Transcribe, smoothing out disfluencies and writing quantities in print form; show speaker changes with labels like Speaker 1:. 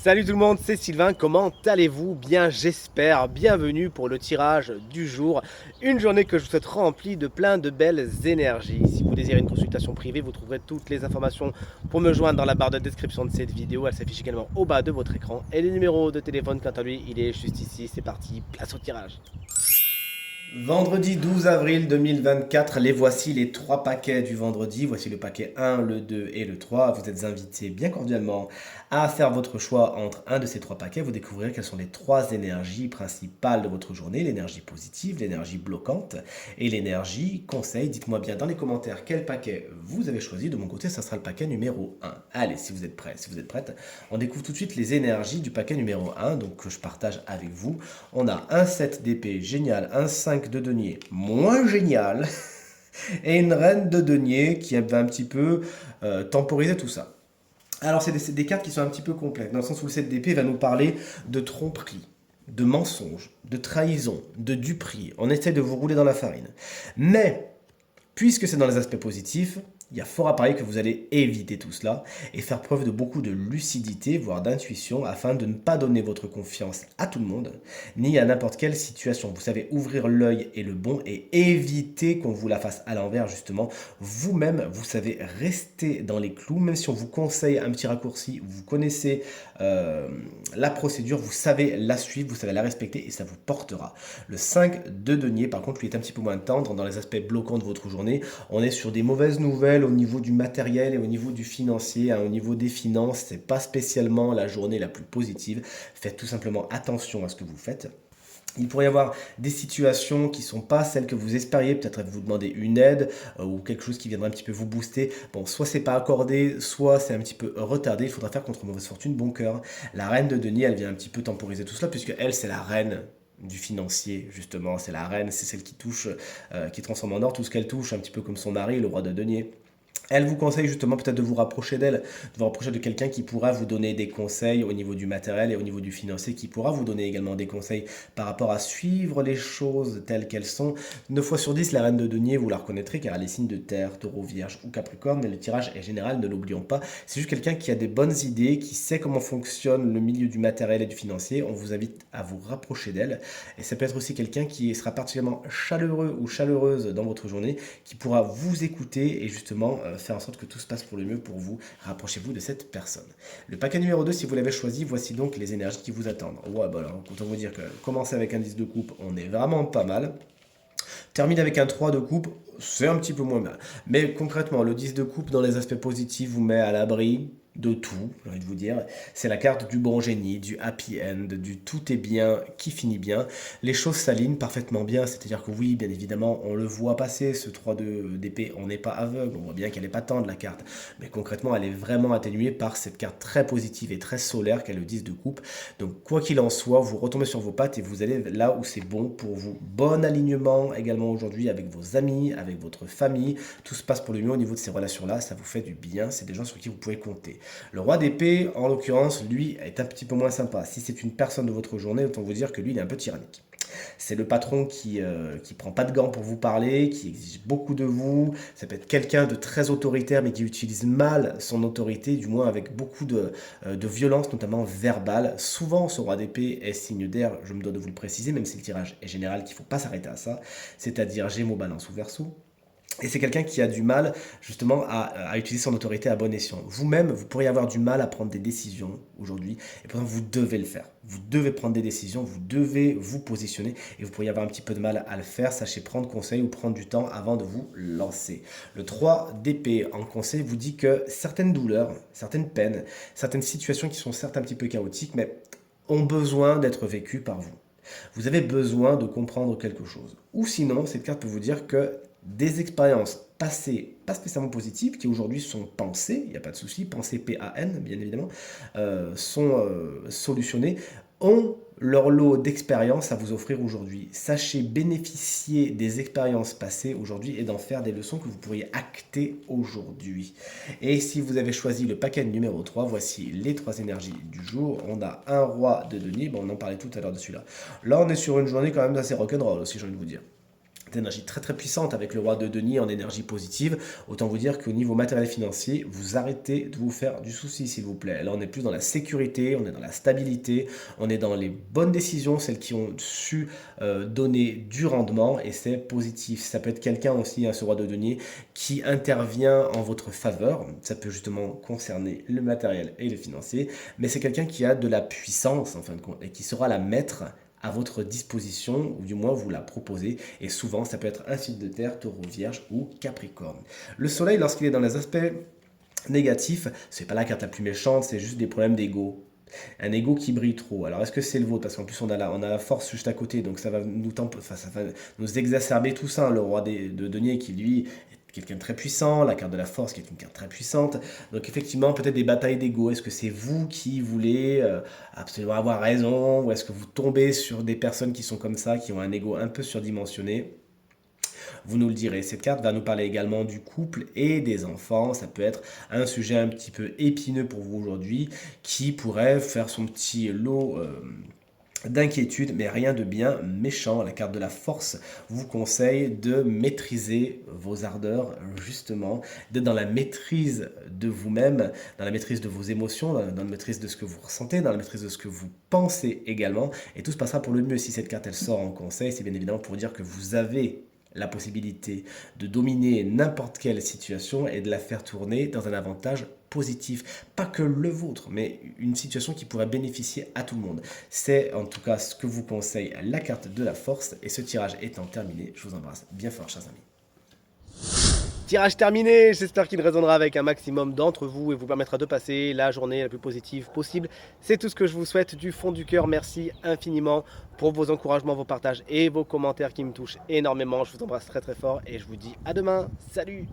Speaker 1: Salut tout le monde, c'est Sylvain, comment allez-vous? Bien j'espère, bienvenue pour le tirage du jour, une journée que je vous souhaite remplie de plein de belles énergies. Si vous désirez une consultation privée, vous trouverez toutes les informations pour me joindre dans la barre de description de cette vidéo, elle s'affiche également au bas de votre écran. Et le numéro de téléphone, quant à lui, il est juste ici, c'est parti, place au tirage. Vendredi 12 avril 2024, les voici les trois paquets du vendredi. Voici le paquet 1, le 2 et le 3. Vous êtes invités bien cordialement à faire votre choix entre un de ces trois paquets. Vous découvrirez quelles sont les trois énergies principales de votre journée. L'énergie positive, l'énergie bloquante et l'énergie conseil. Dites-moi bien dans les commentaires quel paquet vous avez choisi. De mon côté, ça sera le paquet numéro 1. Allez, si vous êtes prêts, si vous êtes prêtes, on découvre tout de suite les énergies du paquet numéro 1, donc que je partage avec vous. On a un 7 d'épée génial, un 5 de denier moins génial et une reine de denier qui va un petit peu temporiser tout ça. Alors c'est des cartes qui sont un petit peu complexes, dans le sens où le 7 d'épée va nous parler de tromperie, de mensonge, de trahison, de duperie. On essaie de vous rouler dans la farine. Mais, puisque c'est dans les aspects positifs, il y a fort à parier que vous allez éviter tout cela et faire preuve de beaucoup de lucidité, voire d'intuition, afin de ne pas donner votre confiance à tout le monde, ni à n'importe quelle situation. Vous savez ouvrir l'œil et le bon et éviter qu'on vous la fasse à l'envers, justement. Vous-même, vous savez rester dans les clous, même si on vous conseille un petit raccourci, vous connaissez la procédure, vous savez la suivre, vous savez la respecter et ça vous portera. Le 5 de denier, par contre, lui est un petit peu moins tendre dans les aspects bloquants de votre journée. On est sur des mauvaises nouvelles au niveau du matériel et au niveau du financier. Au niveau des finances, c'est pas spécialement la journée la plus positive. Faites tout simplement attention à ce que vous faites. Il pourrait y avoir des situations qui ne sont pas celles que vous espériez, peut-être vous demander une aide ou quelque chose qui viendrait un petit peu vous booster. Bon, soit c'est pas accordé, soit c'est un petit peu retardé, il faudra faire contre mauvaise fortune bon cœur. La reine de denier, elle vient un petit peu temporiser tout cela, puisque elle, c'est la reine du financier, justement, c'est la reine, c'est celle qui touche, qui transforme en or tout ce qu'elle touche, un petit peu comme son mari, le roi de denier. Elle vous conseille justement peut-être de vous rapprocher d'elle, de vous rapprocher de quelqu'un qui pourra vous donner des conseils au niveau du matériel et au niveau du financier, qui pourra vous donner également des conseils par rapport à suivre les choses telles qu'elles sont. 9 fois sur 10, la reine de denier, vous la reconnaîtrez car elle est signe de terre, taureau, vierge ou capricorne, mais le tirage est général, ne l'oublions pas. C'est juste quelqu'un qui a des bonnes idées, qui sait comment fonctionne le milieu du matériel et du financier. On vous invite à vous rapprocher d'elle. Et ça peut être aussi quelqu'un qui sera particulièrement chaleureux ou chaleureuse dans votre journée, qui pourra vous écouter et justement faire en sorte que tout se passe pour le mieux pour vous. Rapprochez-vous de cette personne. Le paquet numéro 2, si vous l'avez choisi, voici donc les énergies qui vous attendent. Ouais, bah alors, autant vous dire que commencer avec un 10 de coupe, on est vraiment pas mal. Termine avec un 3 de coupe, c'est un petit peu moins mal. Mais concrètement, le 10 de coupe, dans les aspects positifs, vous met à l'abri de tout, j'ai envie de vous dire. C'est la carte du bon génie, du happy end, du tout est bien qui finit bien. Les choses s'alignent parfaitement bien, c'est-à-dire que oui, bien évidemment, on le voit passer, ce 3 d'épée, on n'est pas aveugle, on voit bien qu'elle n'est pas tendre la carte, mais concrètement, elle est vraiment atténuée par cette carte très positive et très solaire qu'est le 10 de coupe. Donc, quoi qu'il en soit, vous retombez sur vos pattes et vous allez là où c'est bon pour vous. Bon alignement également aujourd'hui avec vos amis, avec votre famille, tout se passe pour le mieux au niveau de ces relations-là, ça vous fait du bien, c'est des gens sur qui vous pouvez compter. Le roi d'épée, en l'occurrence, lui, est un petit peu moins sympa. Si c'est une personne de votre journée, autant vous dire que lui, il est un peu tyrannique. C'est le patron qui prend pas de gants pour vous parler, qui exige beaucoup de vous. Ça peut être quelqu'un de très autoritaire, mais qui utilise mal son autorité, du moins avec beaucoup de violence, notamment verbale. Souvent, ce roi d'épée est signe d'air, je me dois de vous le préciser, même si le tirage est général, qu'il ne faut pas s'arrêter à ça. C'est-à-dire Gémeaux, Balance ou Verseau. Et c'est quelqu'un qui a du mal justement à utiliser son autorité à bon escient. Vous-même, vous pourriez avoir du mal à prendre des décisions aujourd'hui, et pourtant vous devez le faire. Vous devez prendre des décisions, vous devez vous positionner, et vous pourriez avoir un petit peu de mal à le faire. Sachez prendre conseil ou prendre du temps avant de vous lancer. Le 3 d'épée en conseil vous dit que certaines douleurs, certaines peines, certaines situations qui sont certes un petit peu chaotiques, mais ont besoin d'être vécues par vous. Vous avez besoin de comprendre quelque chose. Ou sinon, cette carte peut vous dire que des expériences passées, pas spécialement positives, qui aujourd'hui sont pensées, il n'y a pas de souci, pensées PAN, bien évidemment, sont solutionnées, ont leur lot d'expériences à vous offrir aujourd'hui. Sachez bénéficier des expériences passées aujourd'hui et d'en faire des leçons que vous pourriez acter aujourd'hui. Et si vous avez choisi le paquet numéro 3, voici les trois énergies du jour. On a un roi de denier, bon, on en parlait tout à l'heure de celui-là. Là, on est sur une journée quand même assez rock'n'roll aussi, j'ai envie de vous dire.
Speaker 2: cette énergie très très puissante avec le roi de denier en énergie positive. Autant vous dire qu'au niveau matériel financier, vous arrêtez de vous faire du souci, s'il vous plaît. Là, on est plus dans la sécurité, on est dans la stabilité, on est dans les bonnes décisions, celles qui ont su donner du rendement et c'est positif. Ça peut être quelqu'un aussi, hein, ce roi de denier, qui intervient en votre faveur. Ça peut justement concerner le matériel et le financier, mais c'est quelqu'un qui a de la puissance en fin de compte et qui saura la mettre à votre disposition, ou du moins vous la proposez, et souvent ça peut être un signe de terre, taureau, vierge ou capricorne. Le soleil, lorsqu'il est dans les aspects négatifs, c'est pas la carte la plus méchante, c'est juste des problèmes d'ego. Un ego qui brille trop. Alors est-ce que c'est le vôtre? Parce qu'en plus on a la force juste à côté, donc ça va enfin, ça va nous exacerber tout ça, hein. Le roi de denier qui lui est quelqu'un de très puissant, la carte de la force qui est une carte très puissante. Donc effectivement, peut-être des batailles d'ego. Est-ce que c'est vous qui voulez absolument avoir raison, ou est-ce que vous tombez sur des personnes qui sont comme ça, qui ont un ego un peu surdimensionné? Vous nous le direz. Cette carte va nous parler également du couple et des enfants. Ça peut être un sujet un petit peu épineux pour vous aujourd'hui qui pourrait faire son petit lot d'inquiétude, mais rien de bien méchant. La carte de la force vous conseille de maîtriser vos ardeurs, justement, d'être dans la maîtrise de vous-même, dans la maîtrise de vos émotions, dans la maîtrise de ce que vous ressentez, dans la maîtrise de ce que vous pensez également. Et tout se passera pour le mieux. Si cette carte, elle sort en conseil, c'est bien évidemment pour dire que vous avez la possibilité de dominer n'importe quelle situation et de la faire tourner dans un avantage positif. Pas que le vôtre, mais une situation qui pourrait bénéficier à tout le monde. C'est en tout cas ce que vous conseille la carte de la force. Et ce tirage étant terminé, je vous embrasse bien fort, chers amis.
Speaker 1: Tirage terminé, j'espère qu'il résonnera avec un maximum d'entre vous et vous permettra de passer la journée la plus positive possible. C'est tout ce que je vous souhaite du fond du cœur. Merci infiniment pour vos encouragements, vos partages et vos commentaires qui me touchent énormément. Je vous embrasse très très fort et je vous dis à demain. Salut!